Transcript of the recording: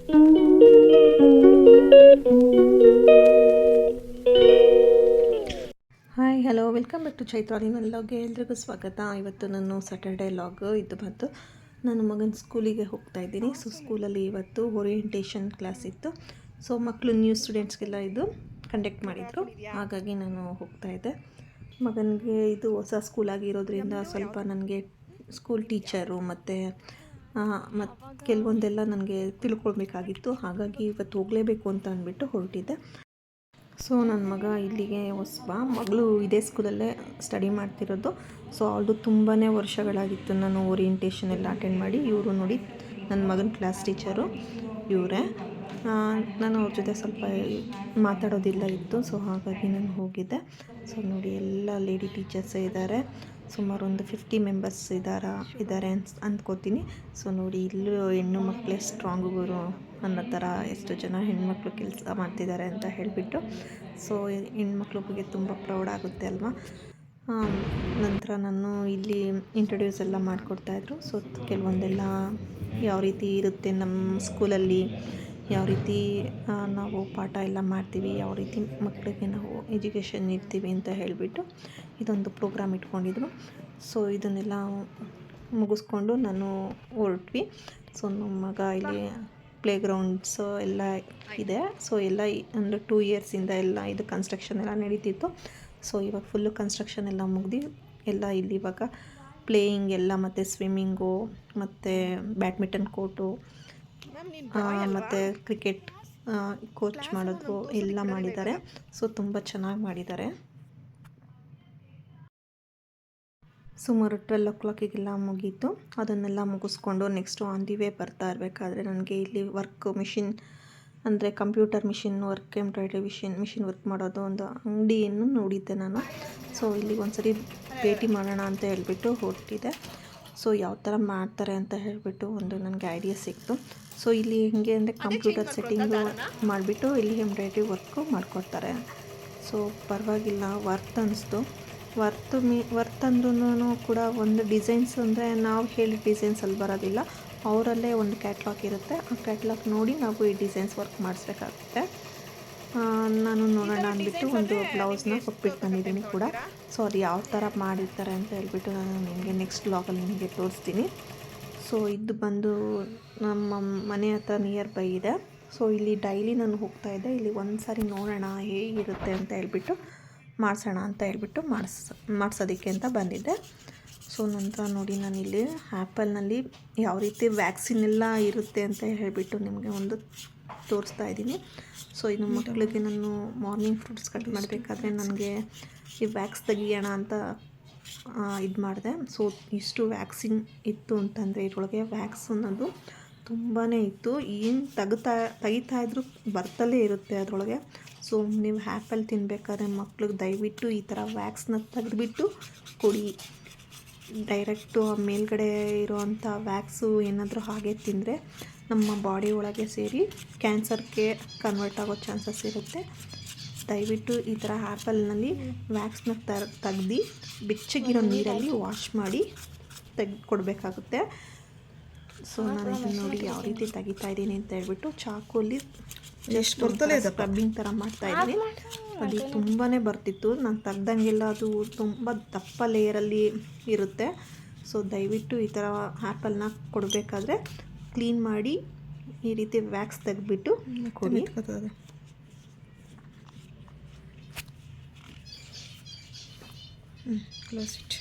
Hi hello welcome back to Chaitra ಲಾಗ್ಗೆ ಎಲ್ರಿಗೂ ಸ್ವಾಗತ. ಇವತ್ತು ನಾನು ಸ್ಯಾಟರ್ಡೇ ಲಾಗ್ ಇದು ಬಂತು. ನನ್ನ ಮಗನ ಸ್ಕೂಲಿಗೆ ಹೋಗ್ತಾ ಇದ್ದೀನಿ. ಸೊ ಸ್ಕೂಲಲ್ಲಿ ಇವತ್ತು ಓರಿಯೆಂಟೇಷನ್ ಕ್ಲಾಸ್ ಇತ್ತು. ಸೊ ಮಕ್ಕಳು ನ್ಯೂ ಸ್ಟೂಡೆಂಟ್ಸ್ಗೆಲ್ಲ ಇದು ಕಂಡಕ್ಟ್ ಮಾಡಿದರು, ಹಾಗಾಗಿ ನಾನು ಹೋಗ್ತಾ ಇದ್ದೆ. ಮಗನಿಗೆ ಇದು ಹೊಸ ಸ್ಕೂಲಾಗಿರೋದ್ರಿಂದ ಸ್ವಲ್ಪ ನನಗೆ ಸ್ಕೂಲ್ ಟೀಚರು ಮತ್ತು ಕೆಲವೊಂದೆಲ್ಲ ನನಗೆ ತಿಳ್ಕೊಳ್ಬೇಕಾಗಿತ್ತು. ಹಾಗಾಗಿ ಇವತ್ತು ಹೋಗಲೇಬೇಕು ಅಂತ ಅಂದ್ಬಿಟ್ಟು ಹೊರಟಿದ್ದೆ. ಸೊ ನನ್ನ ಮಗ ಇಲ್ಲಿಗೆ ಹೊಸಬ, ಮಗಳು ಇದೇ ಸ್ಕೂಲಲ್ಲೇ ಸ್ಟಡಿ ಮಾಡ್ತಿರೋದು. ಸೊ ಅವಳದು ತುಂಬಾ ವರ್ಷಗಳಾಗಿತ್ತು ನಾನು ಓರಿಯೆಂಟೇಷನ್ ಎಲ್ಲ ಅಟೆಂಡ್ ಮಾಡಿ. ಇವರು ನೋಡಿ ನನ್ನ ಮಗನ ಕ್ಲಾಸ್ ಟೀಚರು ಇವರೇ. ನಾನು ಅವ್ರ ಜೊತೆ ಸ್ವಲ್ಪ ಮಾತಾಡೋದಿಲ್ಲ ಇತ್ತು, ಸೊ ಹಾಗಾಗಿ ನಾನು ಹೋಗಿದ್ದೆ. ಸೊ ನೋಡಿ ಎಲ್ಲ ಲೇಡಿ ಟೀಚರ್ಸೇ ಇದ್ದಾರೆ, ಸುಮಾರು ಒಂದು 50 ಮೆಂಬರ್ಸ್ ಇದ್ದಾರೆ ಅಂದ್ಕೋತೀನಿ. ಸೊ ನೋಡಿ ಇಲ್ಲೂ ಹೆಣ್ಣು ಮಕ್ಕಳೇ ಸ್ಟ್ರಾಂಗು ಗುರು ಅನ್ನೋ ಥರ ಎಷ್ಟು ಜನ ಹೆಣ್ಮಕ್ಳು ಕೆಲಸ ಮಾಡ್ತಿದ್ದಾರೆ ಅಂತ ಹೇಳಿಬಿಟ್ಟು. ಸೊ ಹೆಣ್ಮಕ್ಳ ಬಗ್ಗೆ ತುಂಬ ಪ್ರೌಡ್ ಆಗುತ್ತೆ ಅಲ್ವಾ. ನಂತರ ನಾನು ಇಲ್ಲಿ ಇಂಟ್ರೊಡ್ಯೂಸ್ ಎಲ್ಲ ಮಾಡಿಕೊಡ್ತಾಯಿದ್ರು. ಸೊ ಕೆಲವೊಂದೆಲ್ಲ ಯಾವ ರೀತಿ ಇರುತ್ತೆ ನಮ್ಮ ಸ್ಕೂಲಲ್ಲಿ, ಯಾವ ರೀತಿ ನಾವು ಪಾಠ ಎಲ್ಲ ಮಾಡ್ತೀವಿ, ಯಾವ ರೀತಿ ಮಕ್ಕಳಿಗೆ ನಾವು ಎಜುಕೇಷನ್ ನೀಡ್ತೀವಿ ಅಂತ ಹೇಳಿಬಿಟ್ಟು ಇದೊಂದು ಪ್ರೋಗ್ರಾಮ್ ಇಟ್ಕೊಂಡಿದ್ರು. ಸೊ ಇದನ್ನೆಲ್ಲ ಮುಗಿಸ್ಕೊಂಡು ನಾನು ಹೊರಟ್ವಿ. ಸೊ ನಮ್ಮ ಮಗ ಇಲ್ಲಿ ಪ್ಲೇಗ್ರೌಂಡ್ಸು ಎಲ್ಲ ಇದೆ. ಸೊ ಎಲ್ಲ ಅಂದರೆ 2 ಇಯರ್ಸಿಂದ ಎಲ್ಲ ಇದು ಕನ್ಸ್ಟ್ರಕ್ಷನ್ ಎಲ್ಲ ನಡೀತಿತ್ತು. ಸೊ ಇವಾಗ ಫುಲ್ಲು ಕನ್ಸ್ಟ್ರಕ್ಷನ್ ಎಲ್ಲ ಮುಗ್ದು ಎಲ್ಲ ಇಲ್ಲಿ ಇವಾಗ ಪ್ಲೇಯಿಂಗ್ ಎಲ್ಲ ಮತ್ತು ಸ್ವಿಮ್ಮಿಂಗು ಮತ್ತು ಬ್ಯಾಡ್ಮಿಂಟನ್ ಕೋರ್ಟು ಮತ್ತು ಕ್ರಿಕೆಟ್ ಕೋಚ್ ಮಾಡೋದು ಎಲ್ಲ ಮಾಡಿದ್ದಾರೆ. ಸೊ ತುಂಬ ಚೆನ್ನಾಗಿ ಮಾಡಿದ್ದಾರೆ. ಸುಮಾರು 12 o'clockಗೆಲ್ಲ ಮುಗೀತು. ಅದನ್ನೆಲ್ಲ ಮುಗಿಸ್ಕೊಂಡು ನೆಕ್ಸ್ಟು ಆನ್ ದಿ ವೇ ಬರ್ತಾ ಇರಬೇಕಾದ್ರೆ ನನಗೆ ಇಲ್ಲಿ ವರ್ಕ್ ಮಿಷಿನ್ ಅಂದರೆ computer machine work, embroidery machine work ಮಾಡೋದು ಒಂದು ಅಂಗಡಿಯನ್ನು ನೋಡಿದ್ದೆ ನಾನು. ಸೊ ಇಲ್ಲಿಗೆ ಒಂದ್ಸರಿ ಭೇಟಿ ಮಾಡೋಣ ಅಂತ ಹೇಳಿಬಿಟ್ಟು ಹೊರಟಿದ್ದೆ. ಸೊ ಯಾವ ಥರ ಮಾಡ್ತಾರೆ ಅಂತ ಹೇಳಿಬಿಟ್ಟು ಒಂದು ನನಗೆ ಐಡಿಯಾ ಸಿಕ್ತು. ಸೊ ಇಲ್ಲಿ ಹೆಂಗೆ ಅಂದರೆ ಕಂಪ್ಯೂಟರ್ ಸೆಟ್ಟಿಂಗು ಮಾಡಿಬಿಟ್ಟು ಇಲ್ಲಿ ಎಂಬ್ರಾಯ್ಡ್ರಿ ವರ್ಕು ಮಾಡಿಕೊಡ್ತಾರೆ. ಸೊ ಪರವಾಗಿಲ್ಲ, ವರ್ತ್ ಅನ್ನಿಸ್ತು. ವರ್ತ್ ಅಂದ್ರೂ ಕೂಡ ಒಂದು ಡಿಸೈನ್ಸ್ ಅಂದರೆ ನಾವು ಹೇಳಿದ ಡಿಸೈನ್ಸಲ್ಲಿ ಬರೋದಿಲ್ಲ, ಅವರಲ್ಲೇ ಒಂದು ಕ್ಯಾಟ್ಲಾಗ್ ಇರುತ್ತೆ. ಆ ಕ್ಯಾಟ್ಲಾಗ್ ನೋಡಿ ನಾವು ಈ ಡಿಸೈನ್ಸ್ ವರ್ಕ್ ಮಾಡಿಸ್ಬೇಕಾಗುತ್ತೆ. ನಾನು ನೋಡೋಣ ಅಂದ್ಬಿಟ್ಟು ಒಂದು ಬ್ಲೌಸ್ನ ಕೊಟ್ಬಿಟ್ಟು ಬಂದಿದ್ದೀನಿ ಕೂಡ. ಸೊ ಅದು ಯಾವ ಥರ ಮಾಡಿರ್ತಾರೆ ಅಂತ ಹೇಳ್ಬಿಟ್ಟು ನಾನು ನಿಮಗೆ ನೆಕ್ಸ್ಟ್ ಬ್ಲಾಗಲ್ಲಿ ನಿಮಗೆ ತೋರಿಸ್ತೀನಿ. ಸೊ ಇದು ಬಂದು ನಮ್ಮ ಮನೆ ಹತ್ರ ನಿಯರ್ ಬೈ ಇದೆ. ಸೊ ಇಲ್ಲಿ ಡೈಲಿ ನಾನು ಹೋಗ್ತಾ ಇದ್ದೆ. ಇಲ್ಲಿ ಒಂದು ಸಾರಿ ನೋಡೋಣ ಹೇಗಿರುತ್ತೆ ಅಂತ ಹೇಳ್ಬಿಟ್ಟು ಮಾಡಿಸೋಣ ಅಂತ ಹೇಳ್ಬಿಟ್ಟು ಮಾಡಿಸೋದಕ್ಕೆ ಅಂತ ಬಂದಿದ್ದೆ. ಸೊ ನಂತರ ನೋಡಿ ನಾನಿಲ್ಲಿ ಆ್ಯಪಲ್ನಲ್ಲಿ ಯಾವ ರೀತಿ ವ್ಯಾಕ್ಸಿನ್ ಎಲ್ಲ ಇರುತ್ತೆ ಅಂತ ಹೇಳಿಬಿಟ್ಟು ನಿಮಗೆ ಒಂದು ತೋರಿಸ್ತಾ ಇದ್ದೀನಿ. ಸೊ ಇನ್ನು ಮಕ್ಕಳಿಗೆ ನಾನು ಮಾರ್ನಿಂಗ್ ಫ್ರೂಟ್ಸ್ ಕಟ್ ಮಾಡಬೇಕಾದ್ರೆ ನನಗೆ ಈ ವ್ಯಾಕ್ಸ್ ತೆಗಿಯೋಣ ಅಂತ ಇದು ಮಾಡಿದೆ. ಸೊ ಇಷ್ಟು ವ್ಯಾಕ್ಸಿನ್ ಇತ್ತು ಅಂತಂದರೆ ಇದರೊಳಗೆ ವ್ಯಾಕ್ಸ್ ಅನ್ನೋದು ತುಂಬಾ ಇತ್ತು. ಏನು ತೆಗಿತಾ ಇದ್ರೂ ಬರ್ತಲೇ ಇರುತ್ತೆ ಅದರೊಳಗೆ. ಸೊ ನೀವು ಆ್ಯಪಲ್ ತಿನ್ನಬೇಕಾದ್ರೆ ಮಕ್ಳಿಗೆ ದಯವಿಟ್ಟು ಈ ಥರ ವ್ಯಾಕ್ಸ್ನ ತೆಗೆದುಬಿಟ್ಟು ಕೊಡಿ. ಡೈರೆಕ್ಟು ಆ ಮೇಲ್ಗಡೆ ಇರೋವಂಥ ವ್ಯಾಕ್ಸು ಏನಾದರೂ ಹಾಗೆ ತಿಂದರೆ ನಮ್ಮ ಬಾಡಿ ಒಳಗೆ ಸೇರಿ ಕ್ಯಾನ್ಸರ್ಗೆ ಕನ್ವರ್ಟ್ ಆಗೋ ಚಾನ್ಸಸ್ ಇರುತ್ತೆ. ದಯವಿಟ್ಟು ಈ ಥರ ಆ್ಯಪಲ್ನಲ್ಲಿ ವ್ಯಾಕ್ಸ್ನ ತೆಗ್ದು ಬೆಚ್ಚಗಿರೋ ನೀರಲ್ಲಿ ವಾಶ್ ಮಾಡಿ ಕೊಡಬೇಕಾಗುತ್ತೆ. ಸೊ ನಾನು ಇದನ್ನು ನೋಡಿ ಯಾವ ರೀತಿ ತೆಗಿತಾ ಇದ್ದೀನಿ ಅಂತ ಹೇಳ್ಬಿಟ್ಟು ಚಾಕುಲಿ ಜಸ್ಟ್ ಸ್ಕ್ರಬ್ಬಿಂಗ್ ಥರ ಮಾಡ್ತಾಯಿದ್ದೀನಿ. ಅದು ತುಂಬಾ ಬರ್ತಿತ್ತು. ನಾನು ತೆಗ್ದಂಗೆಲ್ಲ ಅದು ತುಂಬ ದಪ್ಪ ಲೇಯರಲ್ಲಿ ಇರುತ್ತೆ. ಸೊ ದಯವಿಟ್ಟು ಈ ಥರ ಆ್ಯಪಲ್ನ ಕೊಡಬೇಕಾದ್ರೆ ಕ್ಲೀನ್ ಮಾಡಿ ಈ ರೀತಿ ವ್ಯಾಕ್ಸ್ ತೆಗೆದ್ಬಿಟ್ಟು ಕೊಡಿ. Close it.